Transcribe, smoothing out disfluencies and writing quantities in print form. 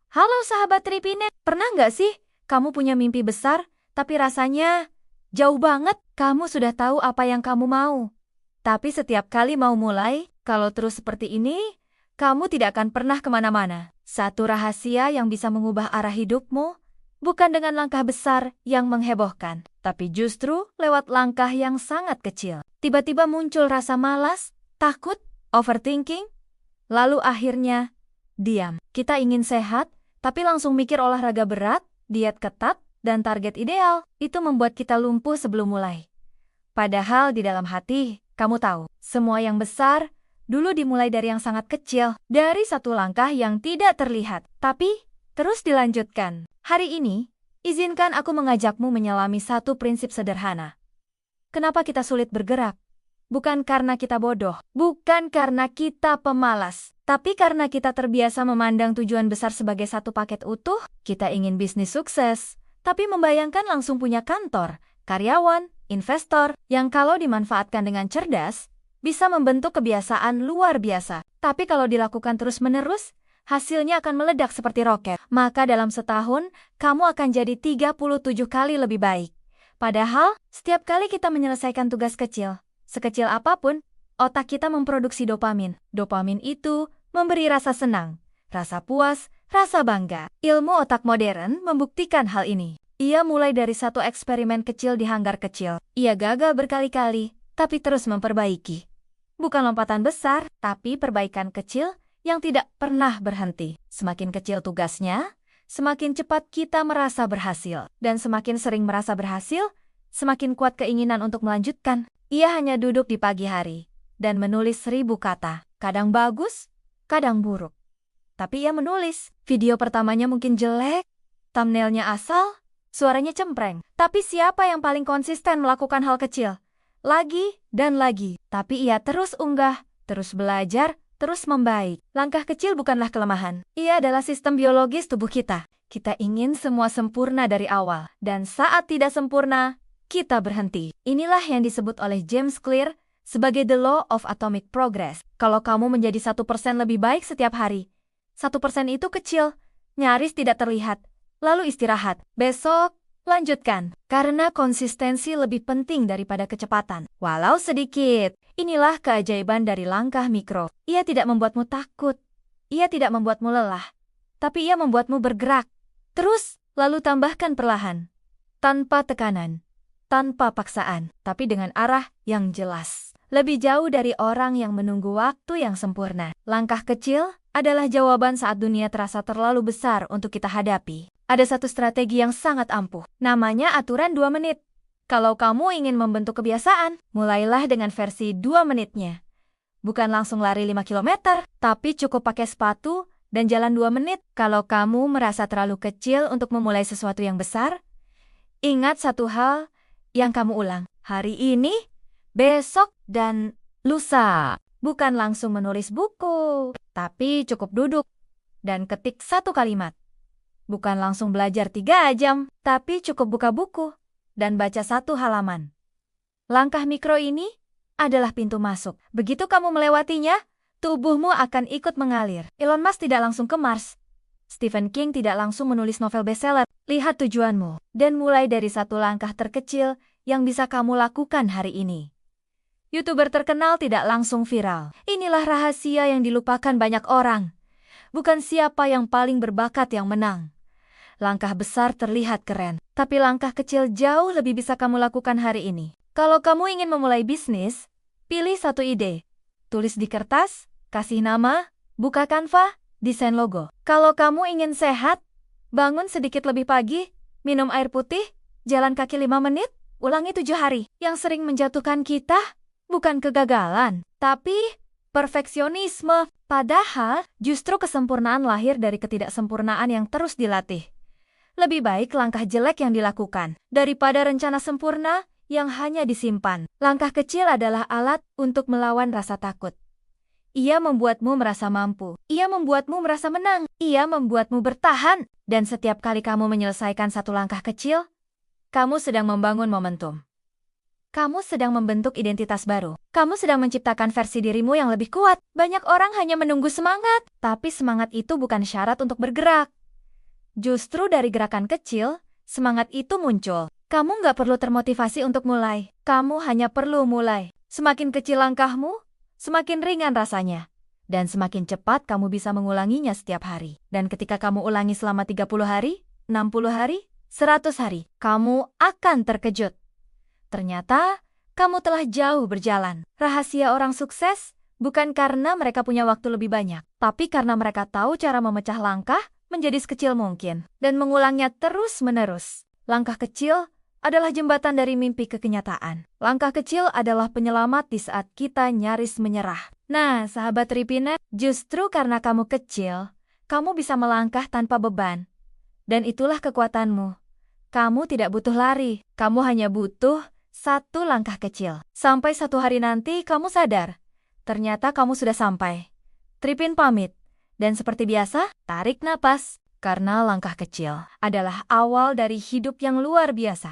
Halo sahabat Tripine, pernah nggak sih kamu punya mimpi besar, tapi rasanya jauh banget? Kamu sudah tahu apa yang kamu mau. Tapi setiap kali mau mulai, kalau terus seperti ini, kamu tidak akan pernah kemana-mana. Satu rahasia yang bisa mengubah arah hidupmu, bukan dengan langkah besar yang menghebohkan, tapi justru lewat langkah yang sangat kecil. Tiba-tiba muncul rasa malas, takut, overthinking, lalu akhirnya diam. Kita ingin sehat, tapi langsung mikir olahraga berat, diet ketat, dan target ideal. Itu membuat kita lumpuh sebelum mulai. Padahal di dalam hati, kamu tahu, semua yang besar dulu dimulai dari yang sangat kecil, dari satu langkah yang tidak terlihat, tapi terus dilanjutkan. Hari ini, izinkan aku mengajakmu menyelami satu prinsip sederhana. Kenapa kita sulit bergerak? Bukan karena kita bodoh, bukan karena kita pemalas, tapi karena kita terbiasa memandang tujuan besar sebagai satu paket utuh. Kita ingin bisnis sukses, tapi membayangkan langsung punya kantor, karyawan, investor, yang kalau dimanfaatkan dengan cerdas, bisa membentuk kebiasaan luar biasa. Tapi kalau dilakukan terus-menerus, hasilnya akan meledak seperti roket. Maka dalam setahun, kamu akan jadi 37 kali lebih baik. Padahal, setiap kali kita menyelesaikan tugas kecil, sekecil apapun, otak kita memproduksi dopamin. Dopamin itu memberi rasa senang, rasa puas, rasa bangga. Ilmu otak modern membuktikan hal ini. Ia mulai dari satu eksperimen kecil di hanggar kecil. Ia gagal berkali-kali, tapi terus memperbaiki. Bukan lompatan besar, tapi perbaikan kecil yang tidak pernah berhenti. Semakin kecil tugasnya, semakin cepat kita merasa berhasil. Dan semakin sering merasa berhasil, semakin kuat keinginan untuk melanjutkan. Ia hanya duduk di pagi hari dan menulis 1000 kata. Kadang bagus, kadang buruk. Tapi ia menulis. Video pertamanya mungkin jelek, thumbnailnya asal, suaranya cempreng. Tapi siapa yang paling konsisten melakukan hal kecil? Lagi dan lagi. Tapi ia terus unggah, terus belajar, terus membaik. Langkah kecil bukanlah kelemahan. Ia adalah sistem biologis tubuh kita. Kita ingin semua sempurna dari awal. Dan saat tidak sempurna, kita berhenti. Inilah yang disebut oleh James Clear sebagai the law of atomic progress. Kalau kamu menjadi 1% lebih baik setiap hari, 1% itu kecil, nyaris tidak terlihat. Lalu istirahat. Besok, lanjutkan. Karena konsistensi lebih penting daripada kecepatan. Walau sedikit, inilah keajaiban dari langkah mikro. Ia tidak membuatmu takut. Ia tidak membuatmu lelah. Tapi ia membuatmu bergerak. Terus, lalu tambahkan perlahan. Tanpa tekanan. Tanpa paksaan, tapi dengan arah yang jelas. Lebih jauh dari orang yang menunggu waktu yang sempurna. Langkah kecil adalah jawaban saat dunia terasa terlalu besar untuk kita hadapi. Ada satu strategi yang sangat ampuh. Namanya aturan 2 menit. Kalau kamu ingin membentuk kebiasaan, mulailah dengan versi 2 menitnya. Bukan langsung lari 5 km, tapi cukup pakai sepatu dan jalan 2 menit. Kalau kamu merasa terlalu kecil untuk memulai sesuatu yang besar, ingat satu hal yang kamu ulang hari ini, besok, dan lusa. Bukan langsung menulis buku, tapi cukup duduk dan ketik 1 kalimat. Bukan langsung belajar 3 jam, tapi cukup buka buku dan baca 1 halaman. Langkah mikro ini adalah pintu masuk. Begitu kamu melewatinya, tubuhmu akan ikut mengalir. Elon Musk tidak langsung ke Mars. Stephen King tidak langsung menulis novel bestseller. Lihat tujuanmu, dan mulai dari satu langkah terkecil yang bisa kamu lakukan hari ini. YouTuber terkenal tidak langsung viral. Inilah rahasia yang dilupakan banyak orang. Bukan siapa yang paling berbakat yang menang. Langkah besar terlihat keren, tapi langkah kecil jauh lebih bisa kamu lakukan hari ini. Kalau kamu ingin memulai bisnis, pilih satu ide. Tulis di kertas, kasih nama, buka Canva, desain logo. Kalau kamu ingin sehat, bangun sedikit lebih pagi, minum air putih, jalan kaki 5 menit, ulangi 7 hari. Yang sering menjatuhkan kita bukan kegagalan, tapi perfeksionisme. Padahal justru kesempurnaan lahir dari ketidaksempurnaan yang terus dilatih. Lebih baik langkah jelek yang dilakukan daripada rencana sempurna yang hanya disimpan. Langkah kecil adalah alat untuk melawan rasa takut. Ia membuatmu merasa mampu. Ia membuatmu merasa menang. Ia membuatmu bertahan. Dan setiap kali kamu menyelesaikan satu langkah kecil, kamu sedang membangun momentum. Kamu sedang membentuk identitas baru. Kamu sedang menciptakan versi dirimu yang lebih kuat. Banyak orang hanya menunggu semangat, tapi semangat itu bukan syarat untuk bergerak. Justru dari gerakan kecil, semangat itu muncul. Kamu nggak perlu termotivasi untuk mulai. Kamu hanya perlu mulai. Semakin kecil langkahmu, semakin ringan rasanya. Dan semakin cepat kamu bisa mengulanginya setiap hari. Dan ketika kamu ulangi selama 30 hari, 60 hari, 100 hari, kamu akan terkejut. Ternyata, kamu telah jauh berjalan. Rahasia orang sukses bukan karena mereka punya waktu lebih banyak, tapi karena mereka tahu cara memecah langkah menjadi sekecil mungkin dan mengulangnya terus-menerus. Langkah kecil adalah jembatan dari mimpi ke kenyataan. Langkah kecil adalah penyelamat di saat kita nyaris menyerah. Nah, sahabat Tripinet, justru karena kamu kecil, kamu bisa melangkah tanpa beban. Dan itulah kekuatanmu. Kamu tidak butuh lari, kamu hanya butuh satu langkah kecil. Sampai satu hari nanti kamu sadar, ternyata kamu sudah sampai. Tripin pamit. Dan seperti biasa, tarik napas. Karena langkah kecil adalah awal dari hidup yang luar biasa.